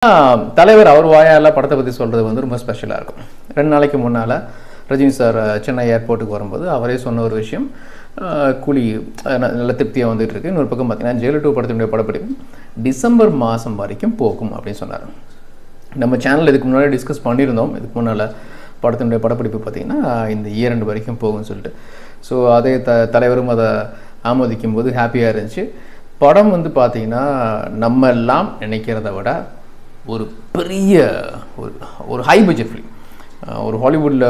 தலைவர் அவர் வாயால் படத்தை பற்றி சொல்கிறது வந்து ரொம்ப ஸ்பெஷலாக இருக்கும். 2 நாளைக்கு முன்னால் ரஜினி சார் சென்னை ஏர்போர்ட்டுக்கு வரும்போது அவரே சொன்ன ஒரு விஷயம், கூலி நல்ல திருப்தியாக வந்துட்டு இருக்கு. இன்னொரு பக்கம் பார்த்தீங்கன்னா ஜெயிலர் 2 படத்தினுடைய படப்பிடிப்பு டிசம்பர் மாதம் வரைக்கும் போகும் அப்படின்னு சொன்னார். நம்ம சேனல் இதுக்கு முன்னாடி டிஸ்கஸ் பண்ணியிருந்தோம். இதுக்கு முன்னால் படத்தினுடைய படப்பிடிப்பு பார்த்திங்கன்னா இந்த இயர் 2 வரைக்கும் போகும்னு சொல்லிட்டு. ஸோ அதே தலைவரும் அதை ஆமோதிக்கும் போது ஹாப்பியாக இருந்துச்சு. படம் வந்து பார்த்திங்கன்னா நம்ம எல்லாம் நினைக்கிறத விட ஒரு பெரிய ஒரு ஹை பட்ஜெட் ஃபிலிம். ஒரு ஹாலிவுட்டில்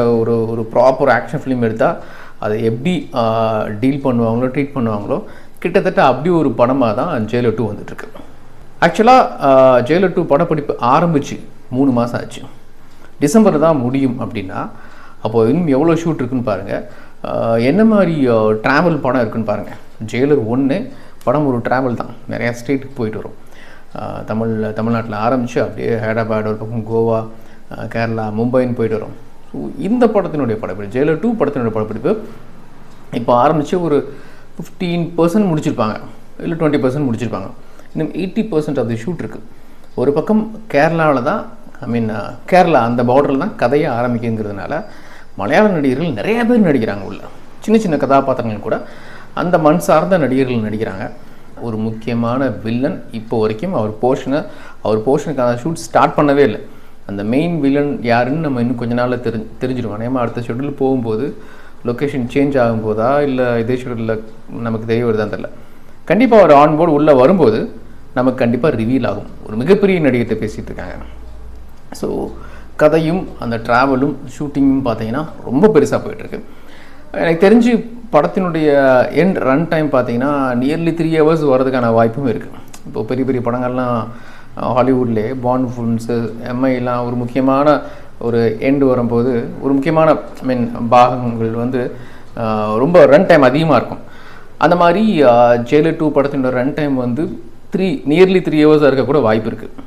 ஒரு ப்ராப்பர் ஆக்ஷன் ஃபிலிம் எடுத்தால் அதை எப்படி டீல் பண்ணுவாங்களோ ட்ரீட் பண்ணுவாங்களோ கிட்டத்தட்ட அப்படி ஒரு படமாக தான் ஜெயிலர் 2 வந்துட்டுருக்கு. ஆக்சுவலாக ஜெயிலர் 2 படப்பிடிப்பு ஆரம்பித்து 3 மாதம் ஆச்சு. டிசம்பர் தான் முடியும் அப்படின்னா அப்போது இன்னும் எவ்வளோ ஷூட் இருக்குன்னு பாருங்கள். என்ன மாதிரி ட்ராவல் படம் இருக்குன்னு பாருங்கள். ஜெயிலர் 1 படம் ஒரு ட்ராவல் தான், நிறையா ஸ்டேட்டுக்கு போயிட்டு வரும். தமிழ்நாட்டில் ஆரம்பித்து அப்படியே ஹைதராபாத், ஒரு பக்கம் கோவா, கேரளா, மும்பைன்னு போயிட்டு வரும். ஸோ இந்த படத்தினுடைய படப்பிடிப்பு ஜெயிலர் 2 படத்தினுடைய படப்பிடிப்பு இப்போ ஆரம்பித்து ஒரு 15% முடிச்சிருப்பாங்க, இல்லை 20% முடிச்சிருப்பாங்க. இன்னும் 80% ஆஃப் தி ஷூட் இருக்குது. ஒரு பக்கம் கேரளாவில் தான், கேரளா அந்த பார்டரில் தான் கதையை ஆரம்பிக்குங்கிறதுனால மலையாள நடிகர்கள் நிறைய பேர் நடிக்கிறாங்க. உள்ள சின்ன சின்ன கதாபாத்திரங்கள் கூட அந்த மண் சார்ந்த நடிகர்கள் நடிக்கிறாங்க. ஒரு முக்கியமான வில்லன் இப்போ வரைக்கும் அவர் போர்ஷனுக்கான ஷூட் ஸ்டார்ட் பண்ணவே இல்லை. அந்த மெயின் வில்லன் யாருன்னு நம்ம இன்னும் கொஞ்ச நாளில் தெரிஞ்சிடுவோம். ஏன்னா அடுத்த ஷெட்யூல் போகும்போது லொக்கேஷன் சேஞ்ச் ஆகும்போதா இல்லை இதே ஷெட்யூலில் நமக்கு தெரிய வருதான்னு தெரியல. கண்டிப்பாக அவர் ஆன்போர்டு உள்ளே வரும்போது நமக்கு கண்டிப்பாக ரிவீல் ஆகும். ஒரு மிகப்பெரிய நடிகர்கிட்ட பேசிகிட்டு இருக்காங்க. ஸோ கதையும் அந்த ட்ராவலும் ஷூட்டிங்கும் பார்த்தீங்கன்னா ரொம்ப பெருசாக போயிட்டுருக்கு. எனக்கு தெரிஞ்சு படத்தினுடைய எண்ட் ரன் டைம் பார்த்தீங்கன்னா நியர்லி 3 hours வரதுக்கான வாய்ப்பும் இருக்குது. இப்போது பெரிய பெரிய படங்கள்லாம் ஹாலிவுட்லேயே பாண்ட் ஃபிலிம்ஸு, எம்ஐலாம் ஒரு முக்கியமான ஒரு எண்டு வரும்போது ஒரு முக்கியமான பாகங்கள் வந்து ரொம்ப ரன் டைம் அதிகமாக இருக்கும். அந்த மாதிரி ஜெயிலர் 2 படத்தினோட ரன் டைம் வந்து நியர்லி 3 hours இருக்க கூட வாய்ப்பு இருக்குது.